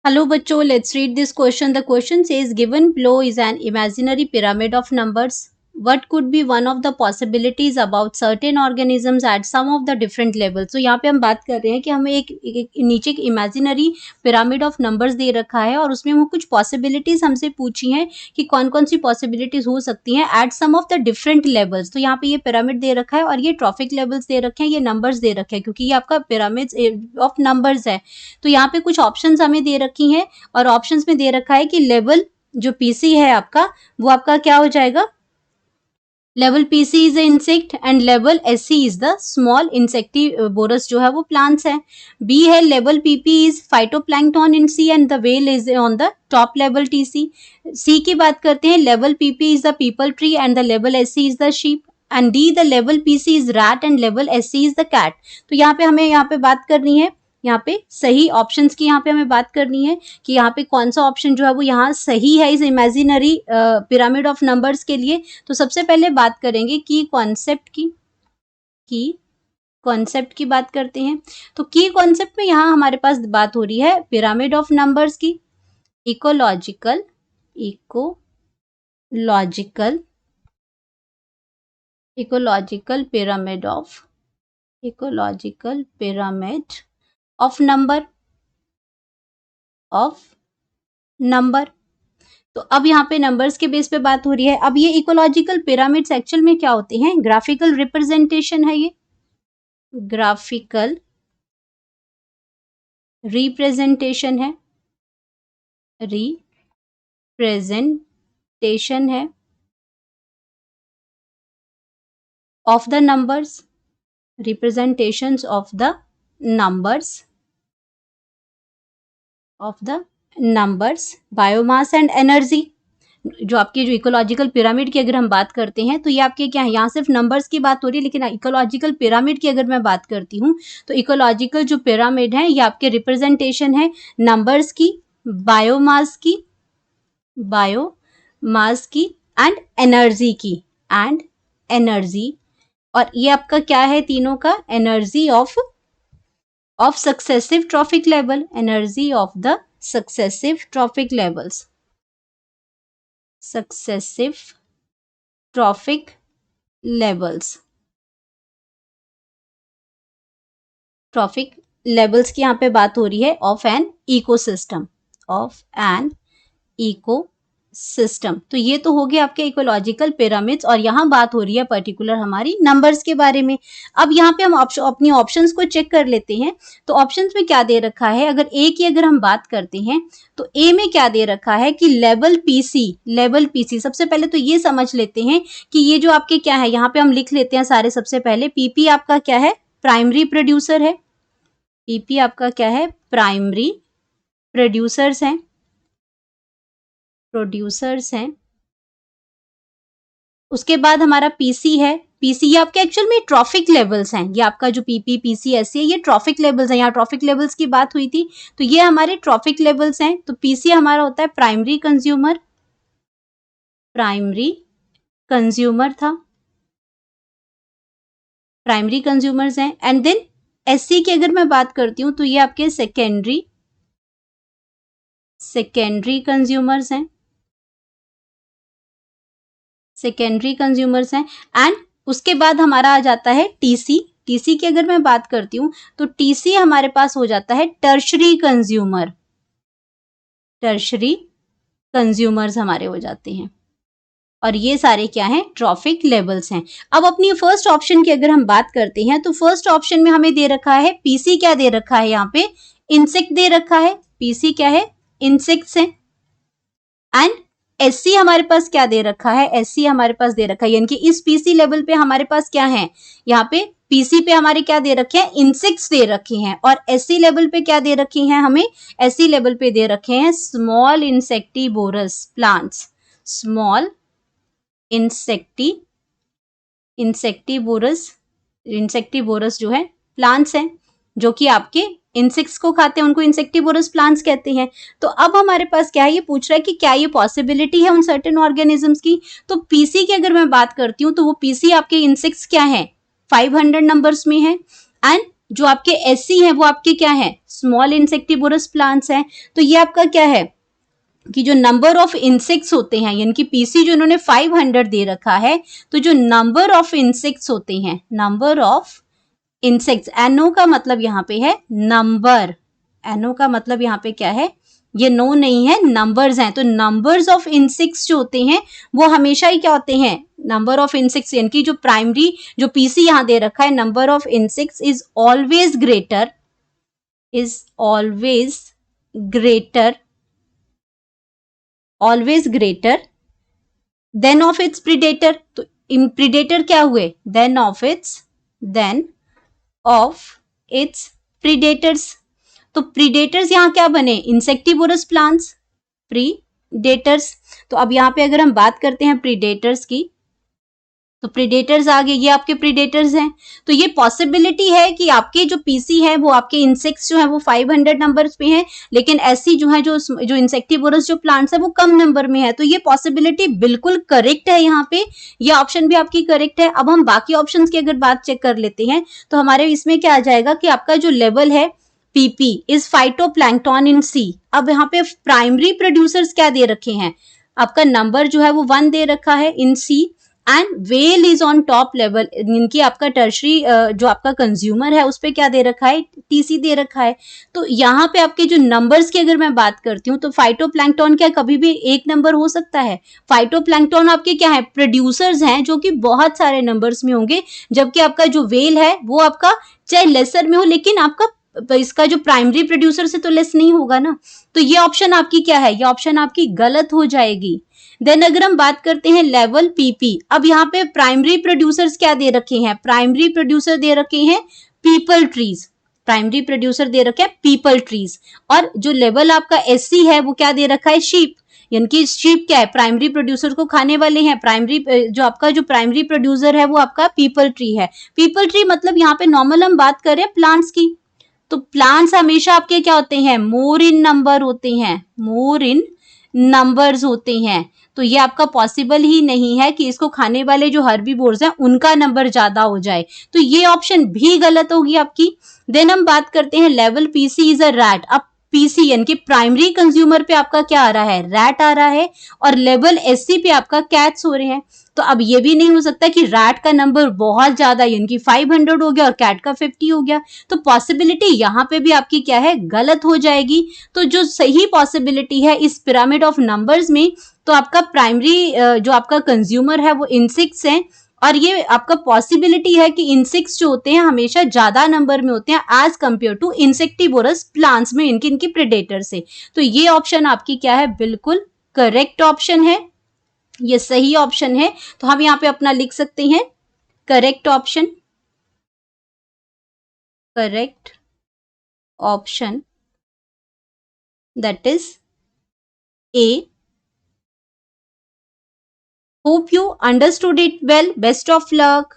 Hello बच्चों, let's read this question. The question says given below is an imaginary pyramid of numbers. What could be one of the possibilities about certain organisms at some of the different levels? तो यहाँ पे हम बात कर रहे हैं कि हमें एक नीचे एक imaginary pyramid of numbers they रखा है और उसमें वो कुछ पॉसिबिलिटीज हमसे पूछी हैं कि कौन कौन सी पॉसिबिलिटीज हो सकती हैं at some of the different levels. तो यहाँ पे ये पिरामिड दे रखा है और ये ट्रॉफिक लेवल्स दे रखे हैं, ये नंबर्स दे रखे हैं क्योंकि ये आपका पिरामिड ऑफ नंबर्स है. तो यहाँ पे कुछ ऑप्शंस हमें दे रखी हैं और ऑप्शंस में दे रखा है कि लेवल जो पीसी है आपका वो आपका क्या हो जाएगा. Level PC is insect and level SC is the small insectivorous जो है वो प्लांट्स है. बी है level PP is phytoplankton in sea and the whale is on the top level TC. C की बात करते हैं, level PP is the peepal tree and the level SC is the sheep. And D the level PC is rat and level SC is the cat. तो यहाँ पे हमें यहाँ पे बात करनी है, यहाँ पे सही ऑप्शंस की यहाँ पे हमें बात करनी है कि यहाँ पे कौन सा ऑप्शन जो है वो यहाँ सही है इस इमेजिनरी पिरामिड ऑफ नंबर्स के लिए. तो सबसे पहले बात करेंगे की कॉन्सेप्ट की बात करते हैं. तो की कॉन्सेप्ट में यहाँ हमारे पास बात हो रही है पिरामिड ऑफ नंबर्स की. Ecological pyramid of number. तो अब यहाँ पे नंबर्स के बेस पे बात हो रही है. अब ये इकोलॉजिकल पिरामिड्स एक्चुअल में क्या होते हैं? ग्राफिकल रिप्रेजेंटेशन है. ये ग्राफिकल रिप्रेजेंटेशन है of the numbers, representations of the numbers, biomass and energy. जो आपकी जो इकोलॉजिकल पिरामिड की अगर हम बात करते हैं तो ये आपके क्या है, यहाँ सिर्फ नंबर्स की बात हो रही है, लेकिन इकोलॉजिकल पिरामिड की अगर मैं बात करती हूँ तो इकोलॉजिकल जो पिरामिड है ये आपके रिप्रेजेंटेशन है नंबर्स की, बायोमास की एंड एनर्जी और ये आपका क्या है तीनों का? Energy of successive trophic level, energy of the successive trophic levels की यहाँ पे बात हो रही है ऑफ एन इकोसिस्टम. तो ये तो हो गया आपके इकोलॉजिकल पिरामिड्स और यहाँ बात हो रही है पर्टिकुलर हमारी नंबर्स के बारे में. अब यहाँ पे हम अपनी ऑप्शंस को चेक कर लेते हैं. तो ऑप्शंस में क्या दे रखा है? अगर हम बात करते हैं तो ए में क्या दे रखा है कि लेवल पीसी. सबसे पहले तो ये समझ लेते हैं कि ये जो आपके क्या है, यहाँ पे हम लिख लेते हैं सारे. सबसे पहले पीपी आपका क्या है? प्राइमरी प्रोड्यूसर है. पीपी आपका क्या है? प्राइमरी प्रोड्यूसर्स हैं. उसके बाद हमारा पीसी है. पीसी ये आपके एक्चुअल में ट्रॉफिक लेवल्स हैं. ये आपका जो पीपी पीसी एससी है ये ट्रॉफिक लेवल्स हैं. यहाँ ट्रॉफिक लेवल्स की बात हुई थी तो ये हमारे ट्रॉफिक लेवल्स हैं. तो पीसी हमारा होता है प्राइमरी कंज्यूमर्स हैं. एंड देन एससी की अगर मैं बात करती हूँ तो ये आपके सेकेंडरी कंज्यूमर्स हैं. एंड उसके बाद हमारा आ जाता है टीसी की अगर मैं बात करती हूँ तो टीसी हमारे पास हो जाता है टर्शरी कंज्यूमर्स हमारे हो जाते हैं. और ये सारे क्या हैं? ट्रॉफिक लेवल्स हैं. अब अपनी फर्स्ट ऑप्शन की अगर हम बात करते हैं तो फर्स्ट ऑप्शन में हमें दे रखा है पीसी क्या दे रखा है? यहाँ पे इंसेक्ट दे रखा है. पीसी क्या है? इंसेक्ट्स हैं. एंड एससी हमारे पास क्या दे रखा है? एससी हमारे पास दे रखा है, यानी कि इस पीसी लेवल पे हमारे पास क्या है? यहाँ पे पीसी पे हमारे क्या दे रखे हैं? इंसेक्ट्स दे रखे हैं. और एससी लेवल पे क्या दे रखे हैं? हमें एससी लेवल पे दे रखे हैं small insectivorous plants. Small insectivorous जो है प्लांट्स हैं जो कि आपके इंसेक्ट्स को खाते हैं, उनको इंसेक्टिवोरस प्लांट्स कहते हैं. तो अब हमारे पास क्या है? ये पूछ रहा है कि क्या ये पॉसिबिलिटी है उन सर्टेन ऑर्गेनिजम्स की. तो पीसी की अगर मैं बात करती हूँ तो वो पीसी आपके इंसेक्ट्स क्या है? 500 नंबर्स में है. एंड जो आपके एससी हैं वो आपके क्या है, स्मॉल इंसेक्टिवोरस प्लांट्स हैं। तो ये आपका क्या है कि जो नंबर ऑफ इंसेक्ट्स होते हैं, यानी कि पीसी जो इन्होंने 500 दे रखा है, तो जो नंबर ऑफ इंसेक्ट्स होते हैं, नंबर ऑफ इंसेक्ट्स, एनओ का मतलब यहाँ पे है नंबर, एनओ का मतलब यहाँ पे क्या है, ये नो नहीं है, नंबर्स हैं। तो नंबर्स ऑफ इंसेक्ट्स जो होते हैं वो हमेशा ही क्या होते हैं, नंबर ऑफ इंसेक्ट्स, यानी कि जो प्राइमरी जो पीसी यहाँ दे रखा है, number of insects is always greater, is always greater, always greater than of its predator. तो प्रीडेटर क्या हुए, than of its, than of its predators. तो प्रीडेटर्स यहाँ क्या बने, इंसेक्टिवोरस प्लांट्स, प्रीडेटर्स। तो अब यहाँ पे अगर हम बात करते हैं प्रीडेटर्स की, तो प्रीडेटर्स आ गए, ये आपके प्रीडेटर्स हैं। तो ये पॉसिबिलिटी है कि आपके जो पीसी है वो आपके इंसेक्ट्स जो है वो 500 नंबर्स पे हैं, लेकिन ऐसी जो है जो इंसेक्टिवोरस जो प्लांट्स है वो कम नंबर में है। तो ये पॉसिबिलिटी बिल्कुल करेक्ट है यहाँ पे, ये ऑप्शन भी आपकी करेक्ट है। अब हम बाकी ऑप्शंस की अगर बात चेक कर लेते हैं, तो हमारे इसमें क्या आ जाएगा कि आपका जो लेवल है पीपी इज फाइटोप्लैंक्टन इन सी। अब यहाँ पे प्राइमरी प्रोड्यूसर्स क्या दे रखे हैं, आपका नंबर जो है वो 1 दे रखा है in sea, and whale is on top level, इनकी आपका टर्शरी जो आपका कंज्यूमर है उस पे क्या दे रखा है, टीसी दे रखा है। तो यहाँ पे आपके जो नंबर्स की अगर मैं बात करती हूँ, तो फाइटोप्लैंक्टन क्या कभी भी एक नंबर हो सकता है, फाइटोप्लैंक्टन आपके क्या है, प्रोड्यूसर्स हैं जो कि बहुत सारे नंबर्स में होंगे, जबकि आपका जो वेल है वो आपका चाहे लेसर में हो, लेकिन आपका इसका जो प्राइमरी प्रोड्यूसर से तो लेस नहीं होगा ना। तो ये ऑप्शन आपकी क्या है, ये ऑप्शन आपकी गलत हो जाएगी। देन अगर हम बात करते हैं लेवल पीपी, अब यहाँ पे प्राइमरी प्रोड्यूसर्स क्या दे रखे हैं, प्राइमरी प्रोड्यूसर दे रखे हैं पीपल ट्रीज, प्राइमरी प्रोड्यूसर दे रखे हैं पीपल ट्रीज, और जो लेवल आपका एससी है वो क्या दे रखा है, शीप, यानी कि शीप क्या है, प्राइमरी प्रोड्यूसर को खाने वाले हैं। प्राइमरी जो आपका जो प्राइमरी प्रोड्यूसर है वो आपका पीपल ट्री है। पीपल ट्री मतलब यहाँ पे नॉर्मल हम बात करें प्लांट्स की, तो प्लांट्स हमेशा आपके क्या होते हैं, मोर इन नंबर होते हैं, मोर इन नंबर्स होते हैं। तो ये आपका पॉसिबल ही नहीं है कि इसको खाने वाले जो हर्बीवोर्स हैं उनका नंबर ज्यादा हो जाए, तो ये ऑप्शन भी गलत होगी आपकी। देन हम बात करते हैं level PC is a rat. अब पीसी यानी कि प्राइमरी कंज्यूमर पे आपका क्या आ रहा है, रैट आ रहा है, और लेवल एससी पे आपका कैट्स हो रहे हैं। तो अब ये भी नहीं हो सकता कि रैट का नंबर बहुत ज्यादा यानी कि 500 हो गया और कैट का 50 हो गया, तो पॉसिबिलिटी यहाँ पे भी आपकी क्या है, गलत हो जाएगी। तो जो सही पॉसिबिलिटी है इस पिरामिड ऑफ नंबर्स में, तो आपका प्राइमरी जो आपका कंज्यूमर है वो इंसेक्ट्स हैं, और ये आपका पॉसिबिलिटी है कि इंसेक्ट्स जो होते हैं हमेशा ज्यादा नंबर में होते हैं as compared to insectivorous plants में, इनकी इनकी प्रेडेटर से। तो ये ऑप्शन आपकी क्या है, बिल्कुल करेक्ट ऑप्शन है, ये सही ऑप्शन है। तो हम यहाँ पे अपना लिख सकते हैं correct option, correct option that is a. Hope you understood it well. Best of luck.